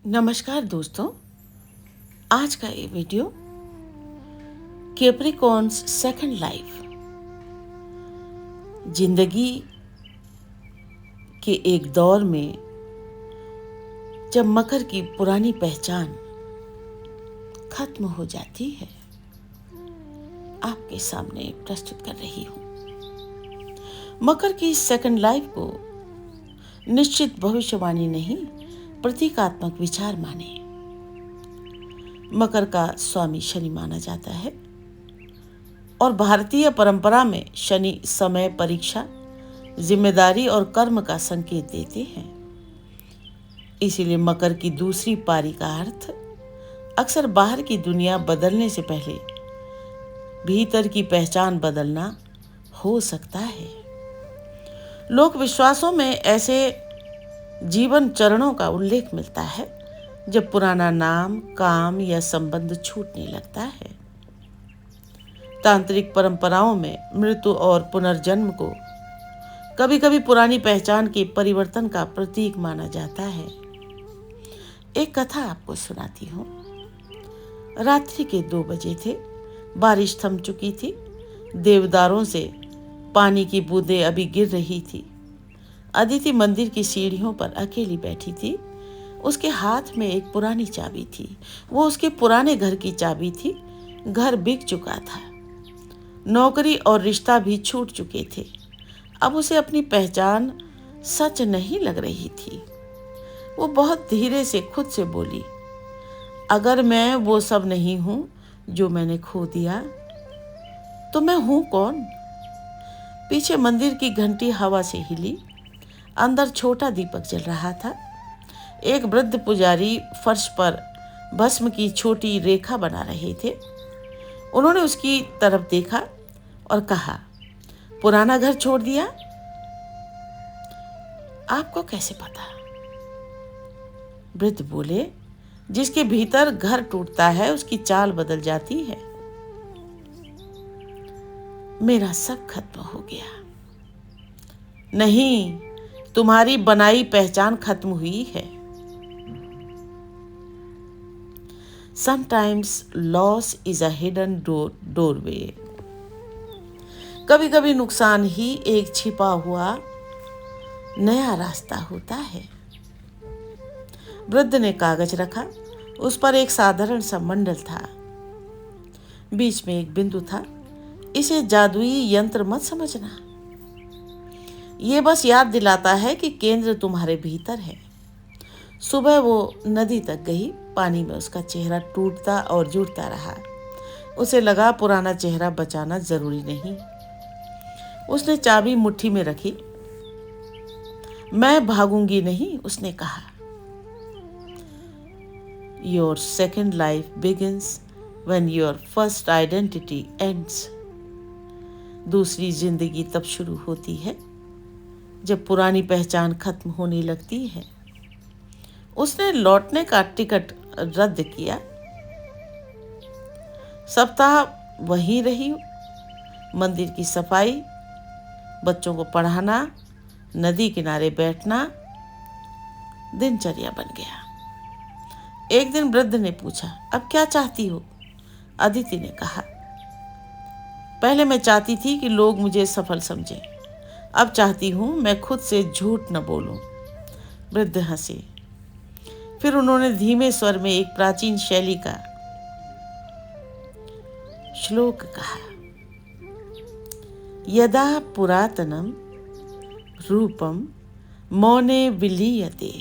नमस्कार दोस्तों। आज का ये वीडियो कैप्रिकॉर्न्स सेकंड लाइफ, जिंदगी के एक दौर में जब मकर की पुरानी पहचान खत्म हो जाती है, आपके सामने प्रस्तुत कर रही हूं। मकर की सेकंड लाइफ को निश्चित भविष्यवाणी नहीं, प्रतीकात्मक विचार माने। मकर का स्वामी शनि माना जाता है और भारतीय परंपरा में शनि समय, परीक्षा, जिम्मेदारी और कर्म का संकेत देते हैं। इसीलिए मकर की दूसरी पारी का अर्थ अक्सर बाहर की दुनिया बदलने से पहले भीतर की पहचान बदलना हो सकता है। लोक विश्वासों में ऐसे जीवन चरणों का उल्लेख मिलता है जब पुराना नाम, काम या संबंध छूटने लगता है। तांत्रिक परंपराओं में मृत्यु और पुनर्जन्म को कभी कभी पुरानी पहचान के परिवर्तन का प्रतीक माना जाता है। एक कथा आपको सुनाती हूँ। रात्रि के 2 बजे थे। बारिश थम चुकी थी। देवदारों से पानी की बूंदें अभी गिर रही थी। अदिति मंदिर की सीढ़ियों पर अकेली बैठी थी। उसके हाथ में एक पुरानी चाबी थी। वो उसके पुराने घर की चाबी थी। घर बिक चुका था। नौकरी और रिश्ता भी छूट चुके थे। अब उसे अपनी पहचान सच नहीं लग रही थी। वो बहुत धीरे से खुद से बोली, अगर मैं वो सब नहीं हूं जो मैंने खो दिया, तो मैं हूं कौन? पीछे मंदिर की घंटी हवा से हिली। अंदर छोटा दीपक जल रहा था। एक वृद्ध पुजारी फर्श पर भस्म की छोटी रेखा बना रहे थे। उन्होंने उसकी तरफ देखा और कहा, पुराना घर छोड़ दिया? आपको कैसे पता? वृद्ध बोले, जिसके भीतर घर टूटता है उसकी चाल बदल जाती है। मेरा सब खत्म हो गया। नहीं, तुम्हारी बनाई पहचान खत्म हुई है। Sometimes loss is a hidden doorway. कभी कभी नुकसान ही एक छिपा हुआ नया रास्ता होता है। वृद्ध ने कागज रखा। उस पर एक साधारण सा मंडल था। बीच में एक बिंदु था। इसे जादुई यंत्र मत समझना। ये बस याद दिलाता है कि केंद्र तुम्हारे भीतर है। सुबह वो नदी तक गई। पानी में उसका चेहरा टूटता और जुड़ता रहा। उसे लगा पुराना चेहरा बचाना जरूरी नहीं। उसने चाबी मुट्ठी में रखी। मैं भागूंगी नहीं, उसने कहा। Your second life begins when your first identity ends. दूसरी जिंदगी तब शुरू होती है जब पुरानी पहचान खत्म होने लगती है। उसने लौटने का टिकट रद्द किया। सप्ताह वहीं रही। मंदिर की सफाई, बच्चों को पढ़ाना, नदी किनारे बैठना दिनचर्या बन गया। एक दिन वृद्ध ने पूछा, अब क्या चाहती हो? अदिति ने कहा, पहले मैं चाहती थी कि लोग मुझे सफल समझें। अब चाहती हूं मैं खुद से झूठ न बोलूं। वृद्ध हंसे। फिर उन्होंने धीमे स्वर में एक प्राचीन शैली का श्लोक कहा, यदा पुरातनम रूपम मौने विलीयते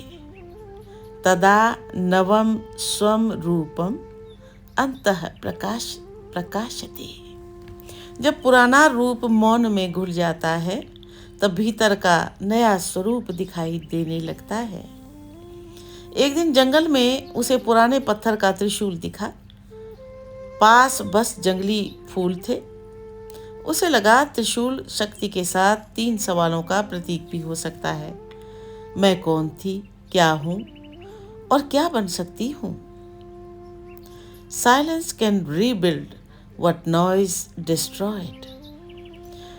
तदा नवम स्वम रूपम अंतः प्रकाशते। जब पुराना रूप मौन में घुल जाता है तब भीतर का नया स्वरूप दिखाई देने लगता है। एक दिन जंगल में उसे पुराने पत्थर का त्रिशूल दिखा। पास बस जंगली फूल थे। उसे लगा त्रिशूल शक्ति के साथ 3 सवालों का प्रतीक भी हो सकता है। मैं कौन थी, क्या हूं और क्या बन सकती हूं? Silence can rebuild what noise destroyed.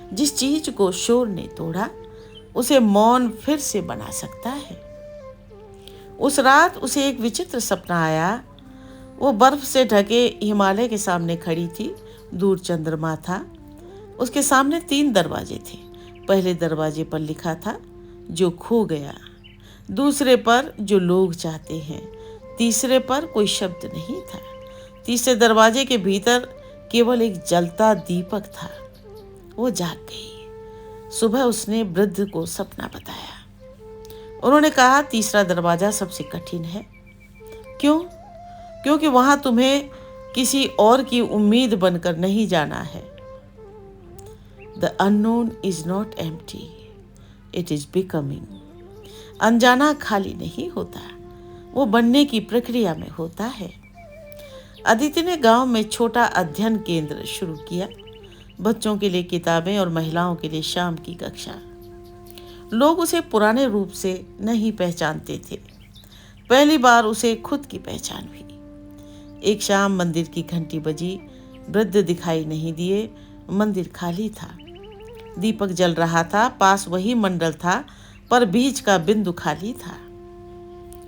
जिस चीज को शोर ने तोड़ा उसे मौन फिर से बना सकता है। उस रात उसे एक विचित्र सपना आया। वो बर्फ से ढके हिमालय के सामने खड़ी थी। दूर चंद्रमा था। उसके सामने 3 दरवाजे थे। पहले दरवाजे पर लिखा था, जो खो गया। दूसरे पर, जो लोग चाहते हैं। तीसरे पर कोई शब्द नहीं था। तीसरे दरवाजे के भीतर केवल एक जलता दीपक था। वो जाग गई। सुबह उसने वृद्ध को सपना बताया। उन्होंने कहा, तीसरा दरवाजा सबसे कठिन है। क्यों? क्योंकि वहां तुम्हें किसी और की उम्मीद बनकर नहीं जाना है। The unknown is not empty, it is becoming. अनजाना खाली नहीं होता, वो बनने की प्रक्रिया में होता है। अदिति ने गांव में छोटा अध्ययन केंद्र शुरू किया। बच्चों के लिए किताबें और महिलाओं के लिए शाम की कक्षा। लोग उसे पुराने रूप से नहीं पहचानते थे। पहली बार उसे खुद की पहचान हुई। एक शाम मंदिर की घंटी बजी। वृद्ध दिखाई नहीं दिए। मंदिर खाली था। दीपक जल रहा था। पास वही मंडल था, पर बीच का बिंदु खाली था।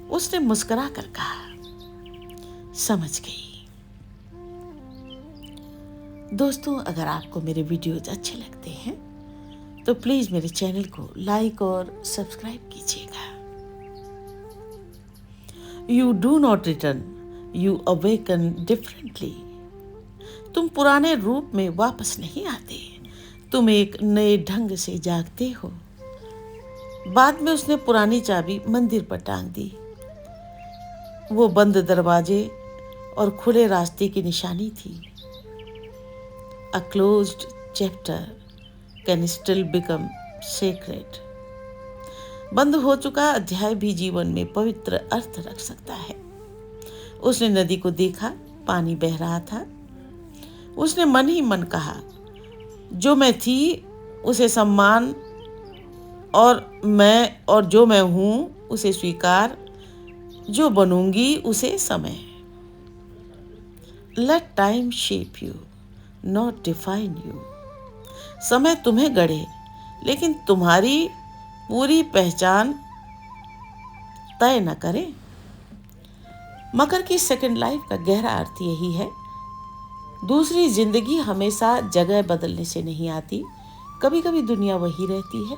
उसने मुस्कुरा कर कहा, समझ गई। दोस्तों, अगर आपको मेरे वीडियोज अच्छे लगते हैं तो प्लीज मेरे चैनल को लाइक और सब्सक्राइब कीजिएगा। You do not return, you awaken differently. तुम पुराने रूप में वापस नहीं आते, तुम एक नए ढंग से जागते हो। बाद में उसने पुरानी चाबी मंदिर पर टांग दी। वो बंद दरवाजे और खुले रास्ते की निशानी थी। A closed chapter can still become sacred. बंद हो चुका अध्याय भी जीवन में पवित्र अर्थ रख सकता है। उसने नदी को देखा। पानी बह रहा था। उसने मन ही मन कहा, जो मैं थी उसे सम्मान, और जो मैं हूं उसे स्वीकार, जो बनूंगी उसे समय। Let time shape you, not define you. समय तुम्हें गढ़े, लेकिन तुम्हारी पूरी पहचान तय न करे। मकर की सेकंड लाइफ का गहरा अर्थ यही है। दूसरी जिंदगी हमेशा जगह बदलने से नहीं आती। कभी कभी दुनिया वही रहती है,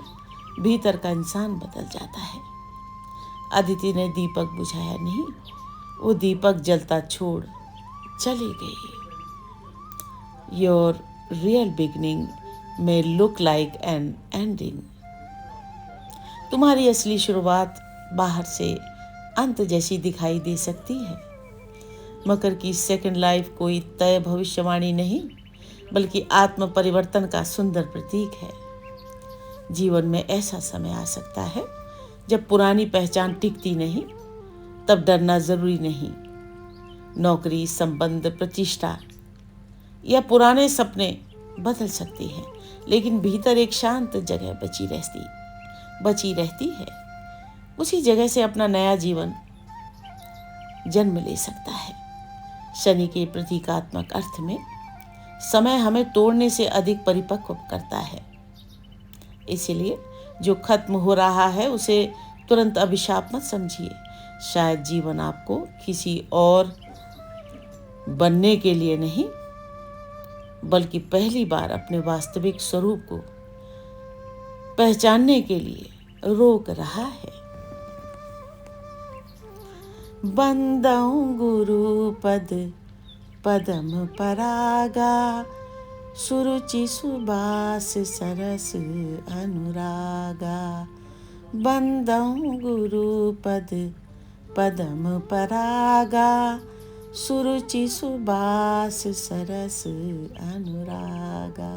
भीतर का इंसान बदल जाता है। अदिति ने दीपक बुझाया नहीं, वो दीपक जलता छोड़ चली गई। Your real beginning may look like an ending। तुम्हारी असली शुरुआत बाहर से अंत जैसी दिखाई दे सकती है। मकर की सेकंड लाइफ कोई तय भविष्यवाणी नहीं, बल्कि आत्म परिवर्तन का सुंदर प्रतीक है। जीवन में ऐसा समय आ सकता है जब पुरानी पहचान टिकती नहीं, तब डरना जरूरी नहीं। नौकरी, संबंध, प्रतिष्ठा या पुराने सपने बदल सकते हैं, लेकिन भीतर एक शांत जगह बची रहती है। उसी जगह से अपना नया जीवन जन्म ले सकता है। शनि के प्रतीकात्मक अर्थ में समय हमें तोड़ने से अधिक परिपक्व करता है। इसलिए जो खत्म हो रहा है उसे तुरंत अभिशाप मत समझिए। शायद जीवन आपको किसी और बनने के लिए नहीं, बल्कि पहली बार अपने वास्तविक स्वरूप को पहचानने के लिए रोक रहा है। बंदौ गुरु पद पदम परागा, सुरुचि सुबास सरस अनुरागा। बंदौ गुरु पद पदम परागा, सुरुचि सुबास सरस अनुरागा।